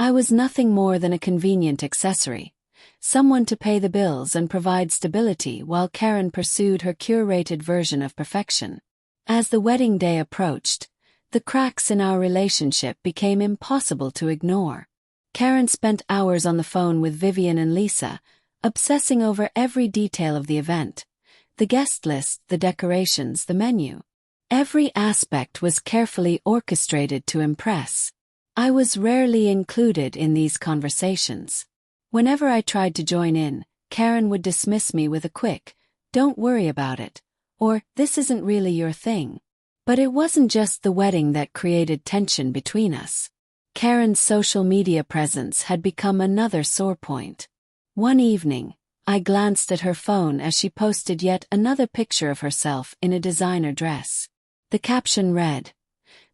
I was nothing more than a convenient accessory, someone to pay the bills and provide stability while Karen pursued her curated version of perfection. As the wedding day approached, the cracks in our relationship became impossible to ignore. Karen spent hours on the phone with Vivian and Lisa, obsessing over every detail of the event. The guest list, the decorations, the menu. Every aspect was carefully orchestrated to impress. I was rarely included in these conversations. Whenever I tried to join in, Karen would dismiss me with a quick, "Don't worry about it," or "This isn't really your thing." But it wasn't just the wedding that created tension between us. Karen's social media presence had become another sore point. One evening, I glanced at her phone as she posted yet another picture of herself in a designer dress. The caption read,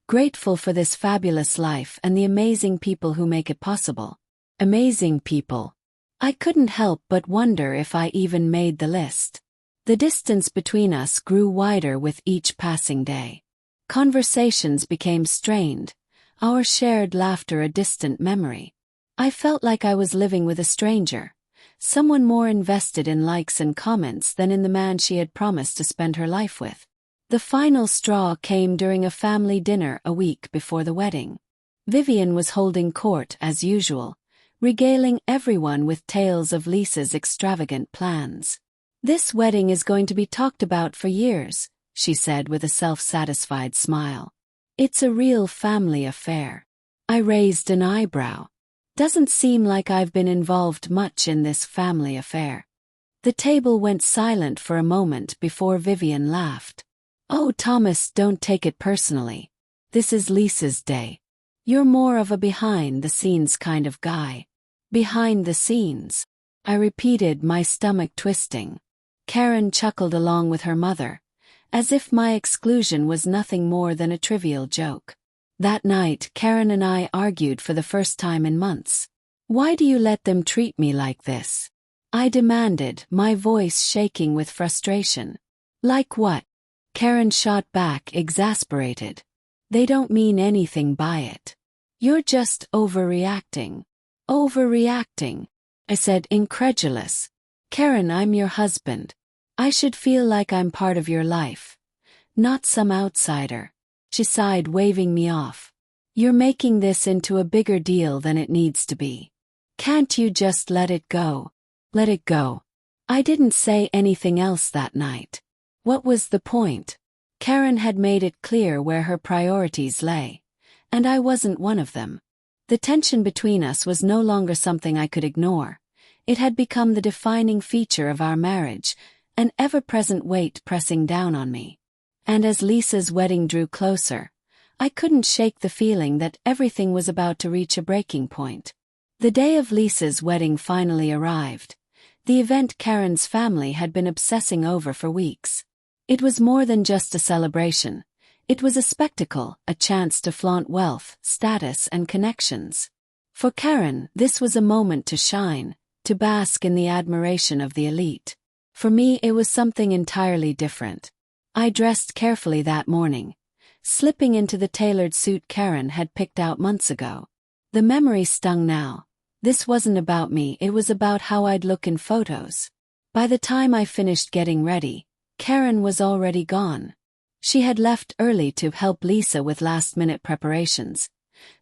"Grateful for this fabulous life and the amazing people who make it possible." Amazing people. I couldn't help but wonder if I even made the list. The distance between us grew wider with each passing day. Conversations became strained, our shared laughter a distant memory. I felt like I was living with a stranger, someone more invested in likes and comments than in the man she had promised to spend her life with. The final straw came during a family dinner a week before the wedding. Vivian was holding court as usual, regaling everyone with tales of Lisa's extravagant plans. "This wedding is going to be talked about for years," she said with a self-satisfied smile. "It's a real family affair." I raised an eyebrow. Doesn't seem like I've been involved much in this family affair. The table went silent for a moment before Vivian laughed. "Oh, Thomas, don't take it personally. This is Lisa's day. You're more of a behind-the-scenes kind of guy." "Behind the scenes?" I repeated, my stomach twisting. Karen chuckled along with her mother, as if my exclusion was nothing more than a trivial joke. That night, Karen and I argued for the first time in months. "Why do you let them treat me like this?" I demanded, my voice shaking with frustration. "Like what?" Karen shot back, exasperated. "They don't mean anything by it. You're just overreacting." "Overreacting?" I said, incredulous. "Karen, I'm your husband. I should feel like I'm part of your life, not some outsider." She sighed, waving me off. "You're making this into a bigger deal than it needs to be. Can't you just let it go?" Let it go. I didn't say anything else that night. What was the point? Karen had made it clear where her priorities lay, and I wasn't one of them. The tension between us was no longer something I could ignore. It had become the defining feature of our marriage, an ever-present weight pressing down on me. And as Lisa's wedding drew closer, I couldn't shake the feeling that everything was about to reach a breaking point. The day of Lisa's wedding finally arrived, the event Karen's family had been obsessing over for weeks. It was more than just a celebration. It was a spectacle, a chance to flaunt wealth, status, and connections. For Karen, this was a moment to shine, to bask in the admiration of the elite. For me, it was something entirely different. I dressed carefully that morning, slipping into the tailored suit Karen had picked out months ago. The memory stung now. This wasn't about me, it was about how I'd look in photos. By the time I finished getting ready, Karen was already gone. She had left early to help Lisa with last-minute preparations,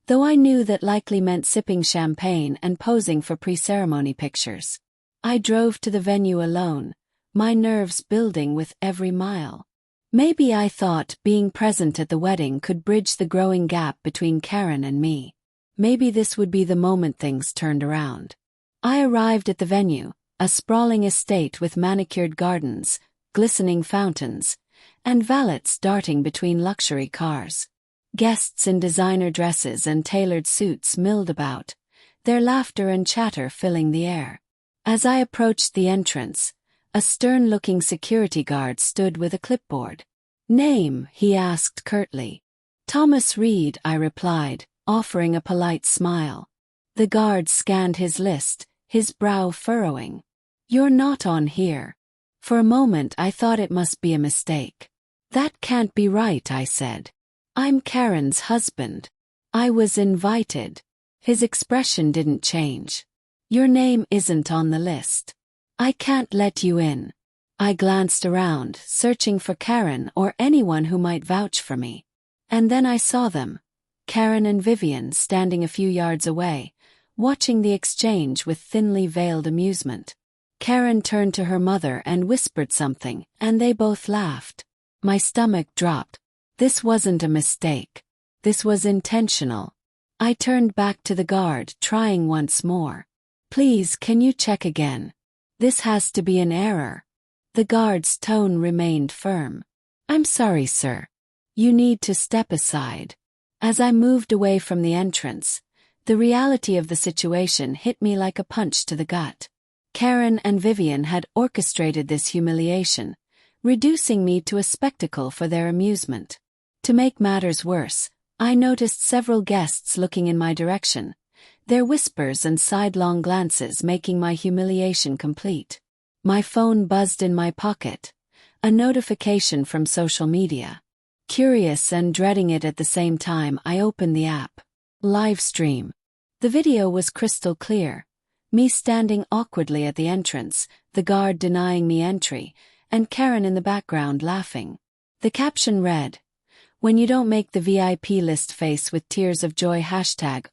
though I knew that likely meant sipping champagne and posing for pre-ceremony pictures. I drove to the venue alone, my nerves building with every mile. Maybe I thought being present at the wedding could bridge the growing gap between Karen and me. Maybe this would be the moment things turned around. I arrived at the venue, a sprawling estate with manicured gardens, glistening fountains, and valets darting between luxury cars. Guests in designer dresses and tailored suits milled about, their laughter and chatter filling the air. As I approached the entrance, a stern-looking security guard stood with a clipboard. "Name?" he asked curtly. "Thomas Reed," I replied, offering a polite smile. The guard scanned his list, his brow furrowing. "You're not on here." For a moment I thought it must be a mistake. "That can't be right," I said. "I'm Karen's husband. I was invited." His expression didn't change. "Your name isn't on the list. I can't let you in." I glanced around, searching for Karen or anyone who might vouch for me. And then I saw them, Karen and Vivian standing a few yards away, watching the exchange with thinly veiled amusement. Karen turned to her mother and whispered something, and they both laughed. My stomach dropped. This wasn't a mistake. This was intentional. I turned back to the guard, trying once more. "Please, can you check again? This has to be an error." The guard's tone remained firm. "I'm sorry, sir. You need to step aside." As I moved away from the entrance, the reality of the situation hit me like a punch to the gut. Karen and Vivian had orchestrated this humiliation, reducing me to a spectacle for their amusement. To make matters worse, I noticed several guests looking in my direction, their whispers and sidelong glances making my humiliation complete. My phone buzzed in my pocket, a notification from social media. Curious and dreading it at the same time, I opened the app. Live stream. The video was crystal clear. Me standing awkwardly at the entrance, the guard denying me entry, and Karen in the background laughing. The caption read, "When you don't make the VIP list, face with tears of joy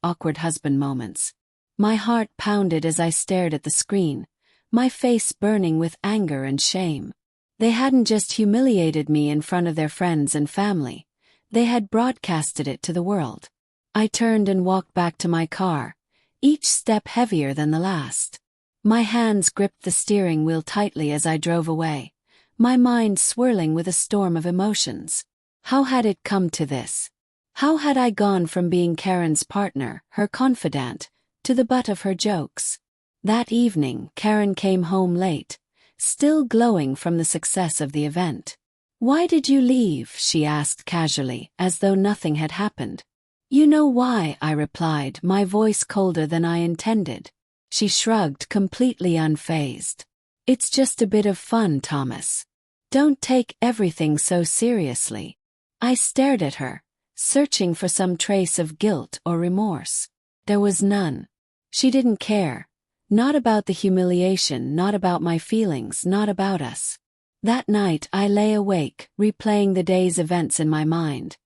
#awkward husband moments." My heart pounded as I stared at the screen, my face burning with anger and shame. They hadn't just humiliated me in front of their friends and family, they had broadcasted it to the world. I turned and walked back to my car, each step heavier than the last. My hands gripped the steering wheel tightly as I drove away, my mind swirling with a storm of emotions. How had it come to this? How had I gone from being Karen's partner, her confidant, to the butt of her jokes? That evening, Karen came home late, still glowing from the success of the event. "Why did you leave?" she asked casually, as though nothing had happened. "You know why," I replied, my voice colder than I intended. She shrugged, completely unfazed. "It's just a bit of fun, Thomas. Don't take everything so seriously." I stared at her, searching for some trace of guilt or remorse. There was none. She didn't care. Not about the humiliation, not about my feelings, not about us. That night I lay awake, replaying the day's events in my mind.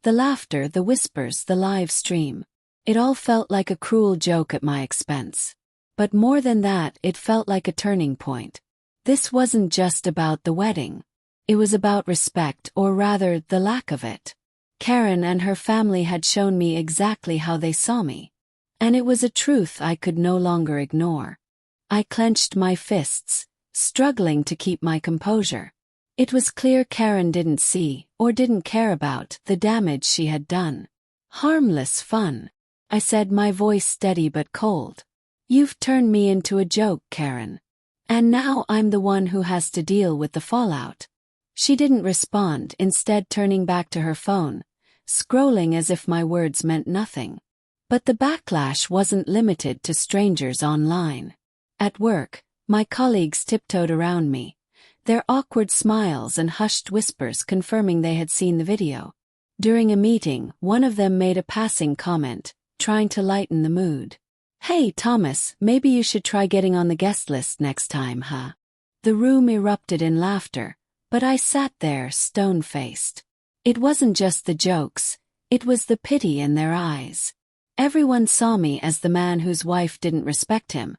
The laughter, the whispers, the live stream. It all felt like a cruel joke at my expense. But more than that, it felt like a turning point. This wasn't just about the wedding. It was about respect, or rather, the lack of it. Karen and her family had shown me exactly how they saw me. And it was a truth I could no longer ignore. I clenched my fists, struggling to keep my composure. It was clear Karen didn't see, or didn't care about, the damage she had done. "Harmless fun," I said, my voice steady but cold. "You've turned me into a joke, Karen. And now I'm the one who has to deal with the fallout." She didn't respond, instead turning back to her phone, scrolling as if my words meant nothing. But the backlash wasn't limited to strangers online. At work, my colleagues tiptoed around me, their awkward smiles and hushed whispers confirming they had seen the video. During a meeting, one of them made a passing comment, trying to lighten the mood. "Hey, Thomas, maybe you should try getting on the guest list next time, huh?" The room erupted in laughter, but I sat there, stone-faced. It wasn't just the jokes, it was the pity in their eyes. Everyone saw me as the man whose wife didn't respect him,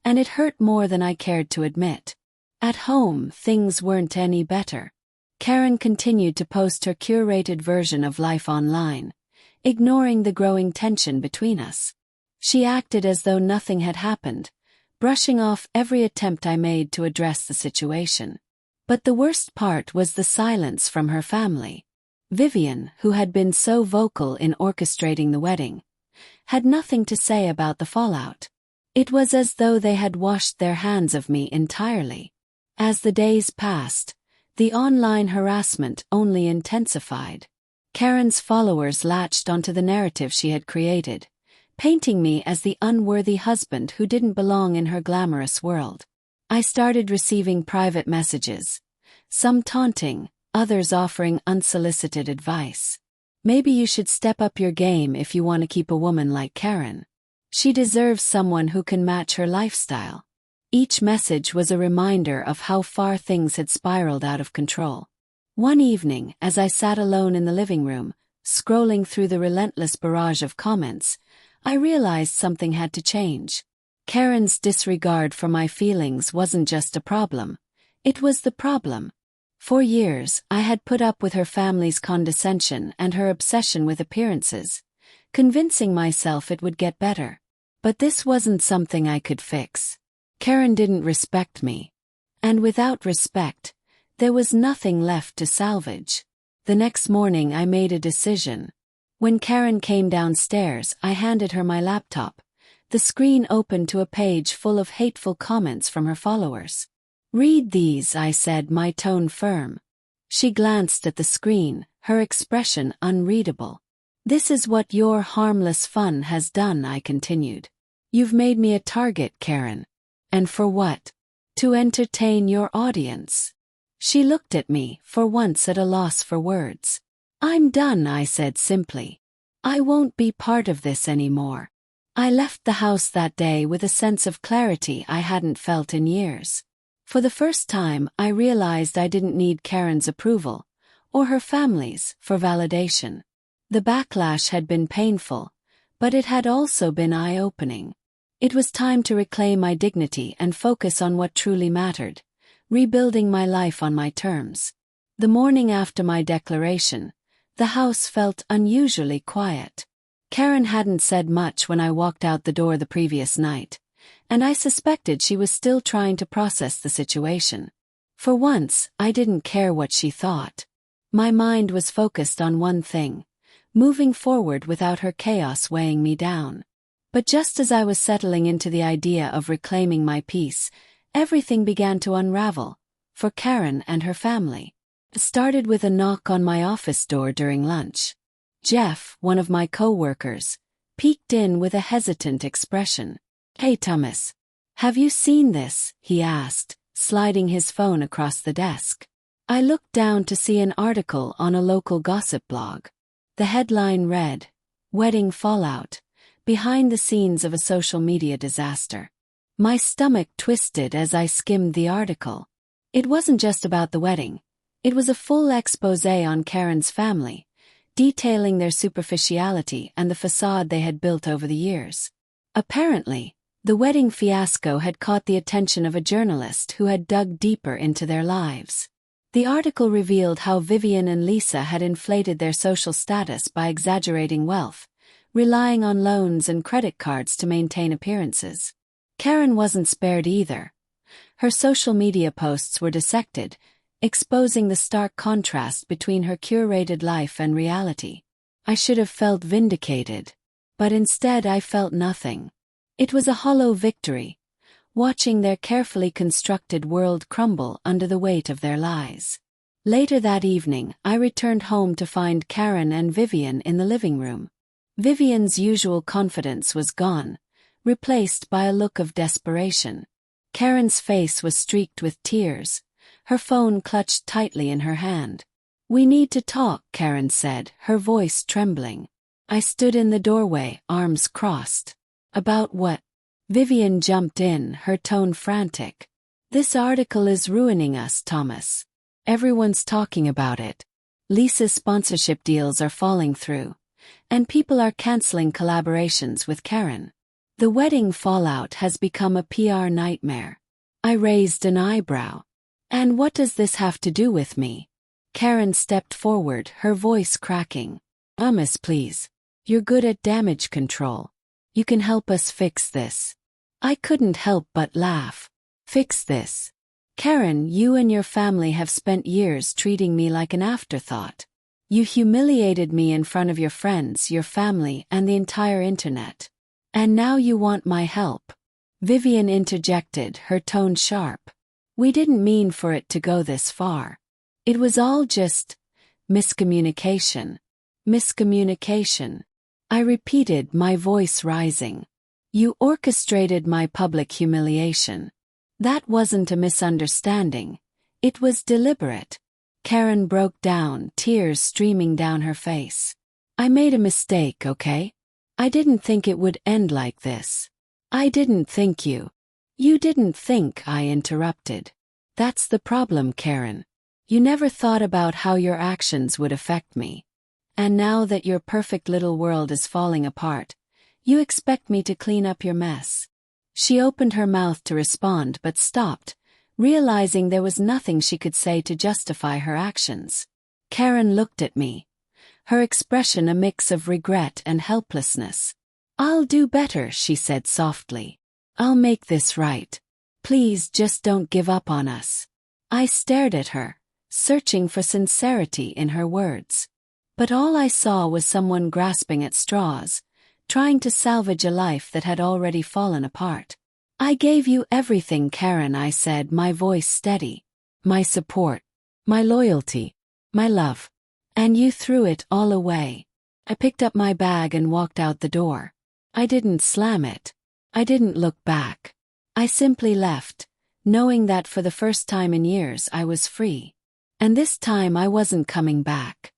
and it hurt more than I cared to admit. At home, things weren't any better. Karen continued to post her curated version of life online, ignoring the growing tension between us. She acted as though nothing had happened, brushing off every attempt I made to address the situation. But the worst part was the silence from her family. Vivian, who had been so vocal in orchestrating the wedding, had nothing to say about the fallout. It was as though they had washed their hands of me entirely. As the days passed, the online harassment only intensified. Karen's followers latched onto the narrative she had created, painting me as the unworthy husband who didn't belong in her glamorous world. I started receiving private messages, some taunting, others offering unsolicited advice. "Maybe you should step up your game if you want to keep a woman like Karen." She deserves someone who can match her lifestyle. Each message was a reminder of how far things had spiraled out of control. One evening, as I sat alone in the living room, scrolling through the relentless barrage of comments, I realized something had to change. Karen's disregard for my feelings wasn't just a problem. It was the problem. For years, I had put up with her family's condescension and her obsession with appearances, convincing myself it would get better. But this wasn't something I could fix. Karen didn't respect me. And without respect, there was nothing left to salvage. The next morning I made a decision. When Karen came downstairs, I handed her my laptop. The screen opened to a page full of hateful comments from her followers. "Read these," I said, my tone firm. She glanced at the screen, her expression unreadable. "This is what your harmless fun has done," I continued. "You've made me a target, Karen. And for what? To entertain your audience." She looked at me, for once at a loss for words. "I'm done," I said simply. "I won't be part of this anymore." I left the house that day with a sense of clarity I hadn't felt in years. For the first time, I realized I didn't need Karen's approval, or her family's, for validation. The backlash had been painful, but it had also been eye-opening. It was time to reclaim my dignity and focus on what truly mattered, rebuilding my life on my terms. The morning after my declaration, the house felt unusually quiet. Karen hadn't said much when I walked out the door the previous night, and I suspected she was still trying to process the situation. For once, I didn't care what she thought. My mind was focused on one thing: moving forward without her chaos weighing me down. But just as I was settling into the idea of reclaiming my peace, everything began to unravel, for Karen and her family. It started with a knock on my office door during lunch. Jeff, one of my co-workers, peeked in with a hesitant expression. "Hey Thomas, have you seen this?" he asked, sliding his phone across the desk. I looked down to see an article on a local gossip blog. The headline read, "Wedding Fallout, Behind the Scenes of a Social Media Disaster." My stomach twisted as I skimmed the article. It wasn't just about the wedding. It was a full exposé on Karen's family, detailing their superficiality and the facade they had built over the years. Apparently, the wedding fiasco had caught the attention of a journalist who had dug deeper into their lives. The article revealed how Vivian and Lisa had inflated their social status by exaggerating wealth, relying on loans and credit cards to maintain appearances. Karen wasn't spared either. Her social media posts were dissected, exposing the stark contrast between her curated life and reality. I should have felt vindicated, but instead I felt nothing. It was a hollow victory, watching their carefully constructed world crumble under the weight of their lies. Later that evening, I returned home to find Karen and Vivian in the living room. Vivian's usual confidence was gone, replaced by a look of desperation. Karen's face was streaked with tears, her phone clutched tightly in her hand. "We need to talk," Karen said, her voice trembling. I stood in the doorway, arms crossed. "About what?" Vivian jumped in, her tone frantic. "This article is ruining us, Thomas. Everyone's talking about it. Lisa's sponsorship deals are falling through, and people are canceling collaborations with Karen. The wedding fallout has become a PR nightmare." I raised an eyebrow. "And what does this have to do with me?" Karen stepped forward, her voice cracking. "Thomas, please. You're good at damage control. You can help us fix this." I couldn't help but laugh. "Fix this? Karen, you and your family have spent years treating me like an afterthought. You humiliated me in front of your friends, your family, and the entire internet. And now you want my help." Vivian interjected, her tone sharp. "We didn't mean for it to go this far. It was all just miscommunication." "Miscommunication," I repeated, my voice rising. "You orchestrated my public humiliation. That wasn't a misunderstanding. It was deliberate." Karen broke down, tears streaming down her face. "I made a mistake, okay? I didn't think it would end like this. I didn't think you. You didn't think, I interrupted. That's the problem, Karen. You never thought about how your actions would affect me. And now that your perfect little world is falling apart, you expect me to clean up your mess. She opened her mouth to respond but stopped, realizing there was nothing she could say to justify her actions. Karen looked at me, her expression a mix of regret and helplessness. I'll do better, she said softly. I'll make this right. Please just don't give up on us. I stared at her, searching for sincerity in her words. But all I saw was someone grasping at straws, trying to salvage a life that had already fallen apart. I gave you everything, Karen, I said, my voice steady. My support, my loyalty, my love. And you threw it all away. I picked up my bag and walked out the door. I didn't slam it. I didn't look back. I simply left, knowing that for the first time in years I was free. And this time I wasn't coming back.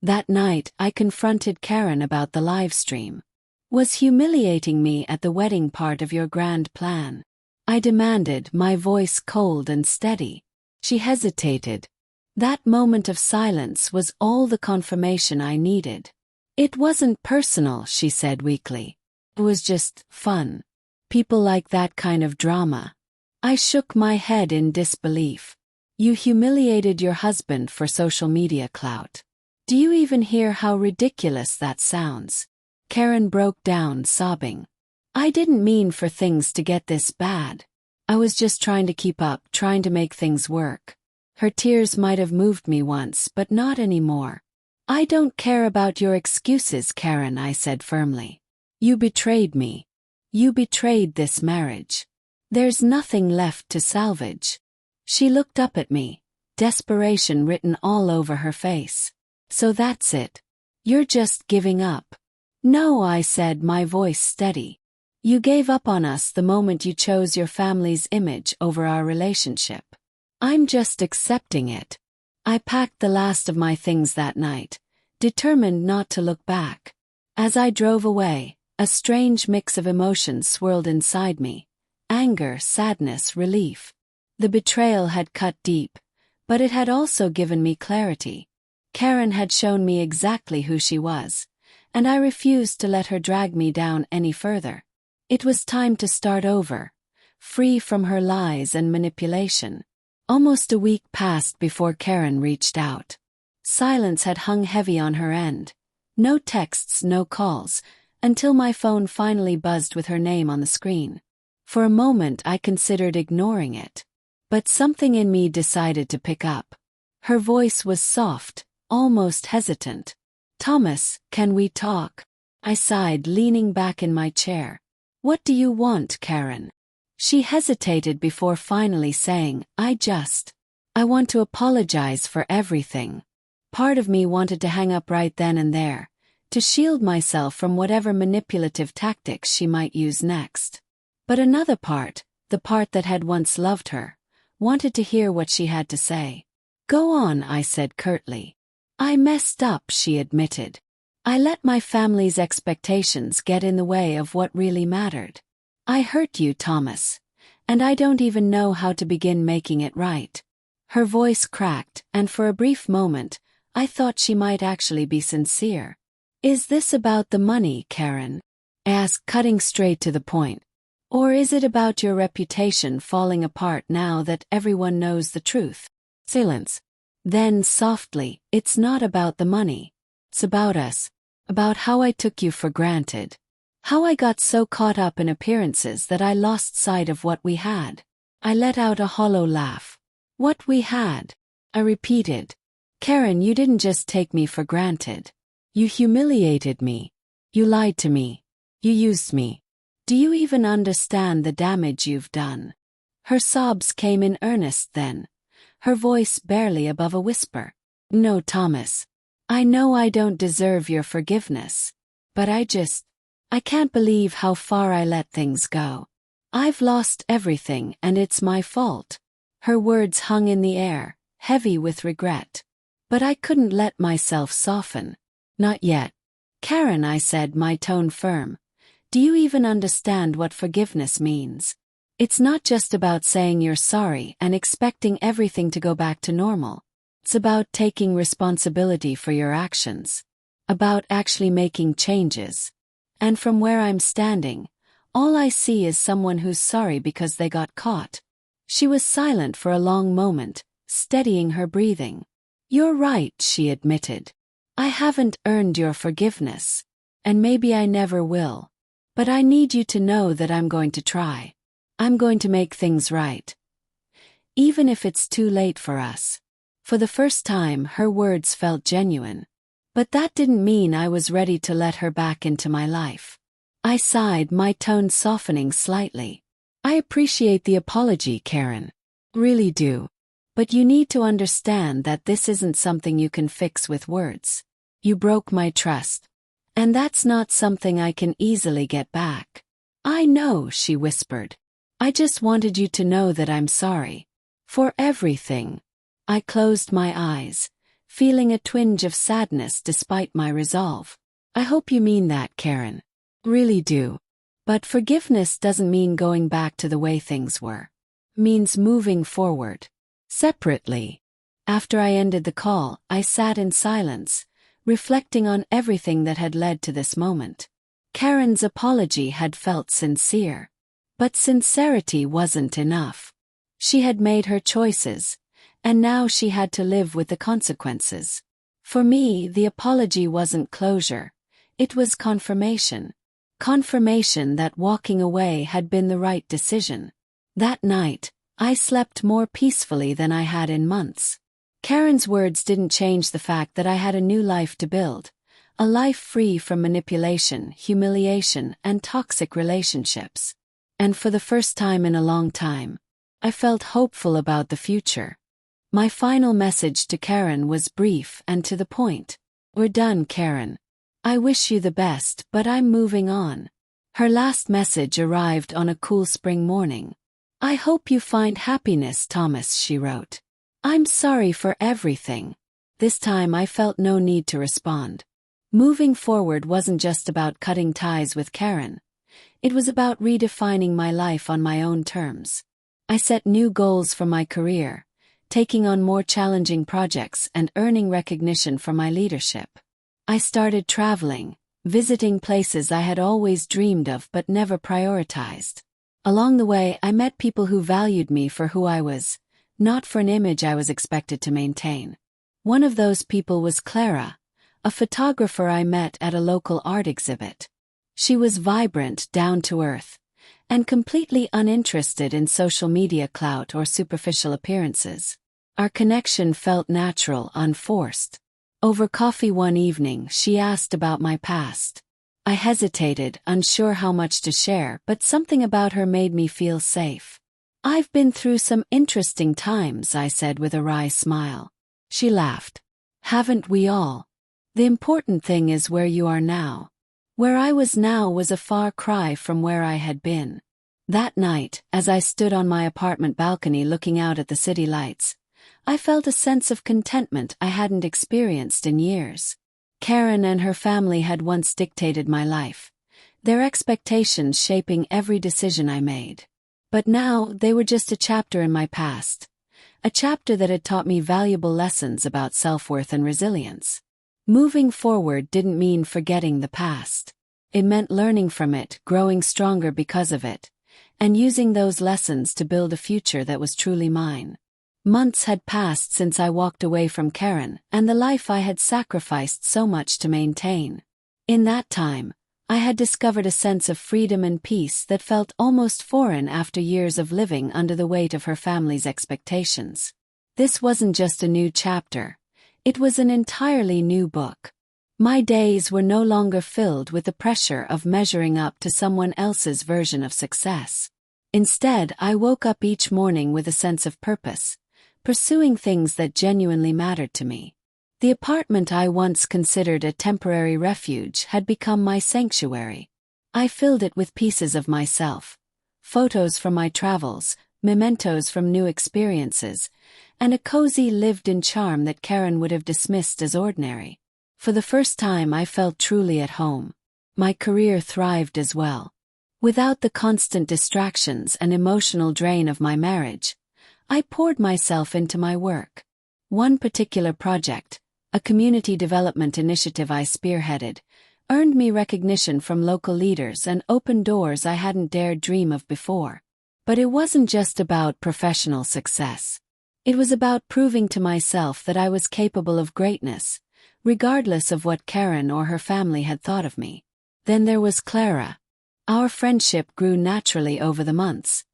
That night I confronted Karen about the live stream. Was humiliating me at the wedding part of your grand plan? I demanded, my voice cold and steady. She hesitated. That moment of silence was all the confirmation I needed. It wasn't personal, she said weakly. It was just fun. People like that kind of drama. I shook my head in disbelief. You humiliated your husband for social media clout. Do you even hear how ridiculous that sounds? Karen broke down, sobbing. I didn't mean for things to get this bad. I was just trying to keep up, trying to make things work. Her tears might have moved me once, but not anymore. I don't care about your excuses, Karen, I said firmly. You betrayed me. You betrayed this marriage. There's nothing left to salvage. She looked up at me, desperation written all over her face. So that's it. You're just giving up. No, I said, my voice steady. You gave up on us the moment you chose your family's image over our relationship. I'm just accepting it. I packed the last of my things that night, determined not to look back. As I drove away, a strange mix of emotions swirled inside me. Anger, sadness, relief. The betrayal had cut deep, but it had also given me clarity. Karen had shown me exactly who she was, and I refused to let her drag me down any further. It was time to start over, free from her lies and manipulation. Almost a week passed before Karen reached out. Silence had hung heavy on her end. No texts, no calls, until my phone finally buzzed with her name on the screen. For a moment I considered ignoring it. But something in me decided to pick up. Her voice was soft, almost hesitant. Thomas, can we talk? I sighed, leaning back in my chair. What do you want, Karen? She hesitated before finally saying, I want to apologize for everything. Part of me wanted to hang up right then and there, to shield myself from whatever manipulative tactics she might use next. But another part, the part that had once loved her, wanted to hear what she had to say. Go on, I said curtly. I messed up, she admitted. I let my family's expectations get in the way of what really mattered. I hurt you, Thomas, and I don't even know how to begin making it right. Her voice cracked, and for a brief moment, I thought she might actually be sincere. Is this about the money, Karen? I asked, cutting straight to the point. Or is it about your reputation falling apart now that everyone knows the truth? Silence. Then softly, it's not about the money. It's about us. About how I took you for granted. How I got so caught up in appearances that I lost sight of what we had. I let out a hollow laugh. What we had? I repeated. Karen, you didn't just take me for granted. You humiliated me. You lied to me. You used me. Do you even understand the damage you've done? Her sobs came in earnest then, her voice barely above a whisper. No, Thomas. I know I don't deserve your forgiveness. But I can't believe how far I let things go. I've lost everything and it's my fault. Her words hung in the air, heavy with regret. But I couldn't let myself soften. Not yet. Karen, I said, my tone firm. Do you even understand what forgiveness means? It's not just about saying you're sorry and expecting everything to go back to normal. It's about taking responsibility for your actions. About actually making changes. And from where I'm standing, all I see is someone who's sorry because they got caught. She was silent for a long moment, steadying her breathing. You're right, she admitted. I haven't earned your forgiveness. And maybe I never will. But I need you to know that I'm going to try. I'm going to make things right. Even if it's too late for us. For the first time, her words felt genuine. But that didn't mean I was ready to let her back into my life. I sighed, my tone softening slightly. I appreciate the apology, Karen. Really do. But you need to understand that this isn't something you can fix with words. You broke my trust. And that's not something I can easily get back. I know, she whispered. I just wanted you to know that I'm sorry. For everything. I closed my eyes, feeling a twinge of sadness despite my resolve. I hope you mean that, Karen. Really do. But forgiveness doesn't mean going back to the way things were. It means moving forward. Separately. After I ended the call, I sat in silence, reflecting on everything that had led to this moment. Karen's apology had felt sincere. But sincerity wasn't enough. She had made her choices, and now she had to live with the consequences. For me, the apology wasn't closure. It was confirmation. Confirmation that walking away had been the right decision. That night, I slept more peacefully than I had in months. Karen's words didn't change the fact that I had a new life to build. A life free from manipulation, humiliation, and toxic relationships. And for the first time in a long time, I felt hopeful about the future. My final message to Karen was brief and to the point. We're done, Karen. I wish you the best, but I'm moving on. Her last message arrived on a cool spring morning. I hope you find happiness, Thomas, she wrote. I'm sorry for everything. This time I felt no need to respond. Moving forward wasn't just about cutting ties with Karen. It was about redefining my life on my own terms. I set new goals for my career, taking on more challenging projects and earning recognition for my leadership. I started traveling, visiting places I had always dreamed of but never prioritized. Along the way, I met people who valued me for who I was, not for an image I was expected to maintain. One of those people was Clara, a photographer I met at a local art exhibit. She was vibrant, down-to-earth, and completely uninterested in social media clout or superficial appearances. Our connection felt natural, unforced. Over coffee one evening, she asked about my past. I hesitated, unsure how much to share, but something about her made me feel safe. I've been through some interesting times, I said with a wry smile. She laughed. Haven't we all? The important thing is where you are now. Where I was now was a far cry from where I had been. That night, as I stood on my apartment balcony looking out at the city lights, I felt a sense of contentment I hadn't experienced in years. Karen and her family had once dictated my life, their expectations shaping every decision I made. But now they were just a chapter in my past, a chapter that had taught me valuable lessons about self-worth and resilience. Moving forward didn't mean forgetting the past. It meant learning from it, growing stronger because of it, and using those lessons to build a future that was truly mine. Months had passed since I walked away from Karen and the life I had sacrificed so much to maintain. In that time, I had discovered a sense of freedom and peace that felt almost foreign after years of living under the weight of her family's expectations. This wasn't just a new chapter. It was an entirely new book. My days were no longer filled with the pressure of measuring up to someone else's version of success. Instead, I woke up each morning with a sense of purpose, pursuing things that genuinely mattered to me. The apartment I once considered a temporary refuge had become my sanctuary. I filled it with pieces of myself, photos from my travels, mementos from new experiences, and a cozy lived-in charm that Karen would have dismissed as ordinary. For the first time I felt truly at home. My career thrived as well. Without the constant distractions and emotional drain of my marriage, I poured myself into my work. One particular project, a community development initiative I spearheaded, earned me recognition from local leaders and opened doors I hadn't dared dream of before. But it wasn't just about professional success. It was about proving to myself that I was capable of greatness, regardless of what Karen or her family had thought of me. Then there was Clara. Our friendship grew naturally over the months,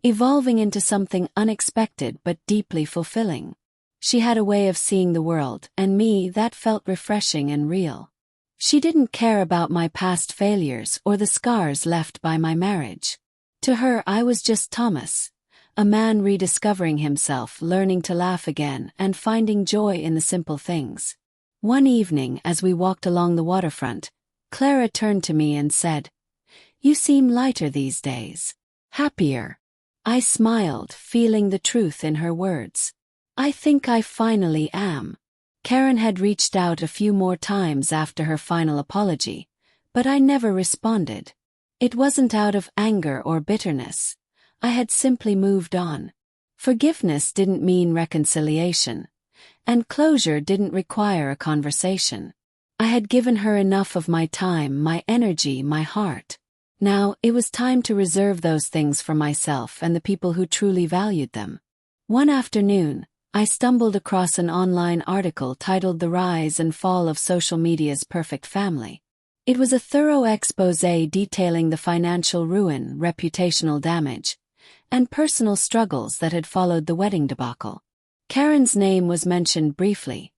evolving into something unexpected but deeply fulfilling. She had a way of seeing the world, and me, that felt refreshing and real. She didn't care about my past failures or the scars left by my marriage. To her, I was just Thomas, a man rediscovering himself, learning to laugh again, and finding joy in the simple things. One evening, as we walked along the waterfront, Clara turned to me and said, "You seem lighter these days. Happier." I smiled, feeling the truth in her words. "I think I finally am." Karen had reached out a few more times after her final apology, but I never responded. It wasn't out of anger or bitterness. I had simply moved on. Forgiveness didn't mean reconciliation, and closure didn't require a conversation. I had given her enough of my time, my energy, my heart. Now, it was time to reserve those things for myself and the people who truly valued them. One afternoon, I stumbled across an online article titled "The Rise and Fall of Social Media's Perfect Family." It was a thorough exposé detailing the financial ruin, reputational damage, and personal struggles that had followed the wedding debacle. Karen's name was mentioned briefly,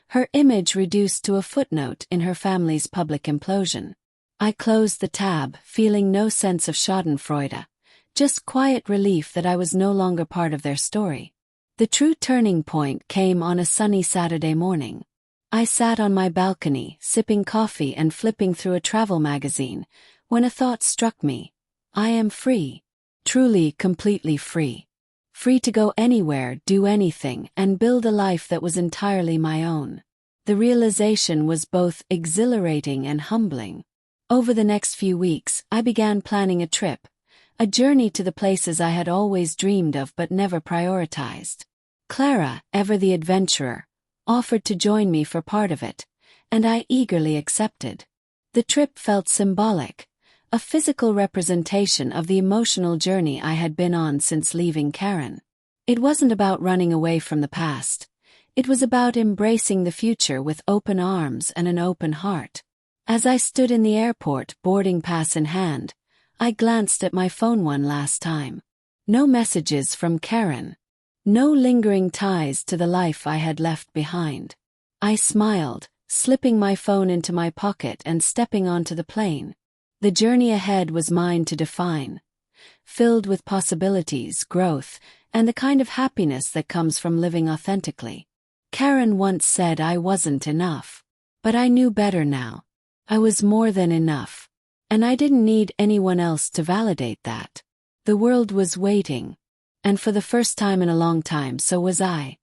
her image reduced to a footnote in her family's public implosion. I closed the tab, feeling no sense of schadenfreude, just quiet relief that I was no longer part of their story. The true turning point came on a sunny Saturday morning. I sat on my balcony, sipping coffee and flipping through a travel magazine, when a thought struck me. I am free. Truly, completely free. Free to go anywhere, do anything, and build a life that was entirely my own. The realization was both exhilarating and humbling. Over the next few weeks, I began planning a trip, a journey to the places I had always dreamed of but never prioritized. Clara, ever the adventurer, offered to join me for part of it, and I eagerly accepted. The trip felt symbolic, a physical representation of the emotional journey I had been on since leaving Karen. It wasn't about running away from the past. It was about embracing the future with open arms and an open heart. As I stood in the airport, boarding pass in hand, I glanced at my phone one last time. No messages from Karen. No lingering ties to the life I had left behind. I smiled, slipping my phone into my pocket and stepping onto the plane. The journey ahead was mine to define, filled with possibilities, growth, and the kind of happiness that comes from living authentically. Karen once said I wasn't enough. But I knew better now. I was more than enough. And I didn't need anyone else to validate that. The world was waiting. And for the first time in a long time, so was I.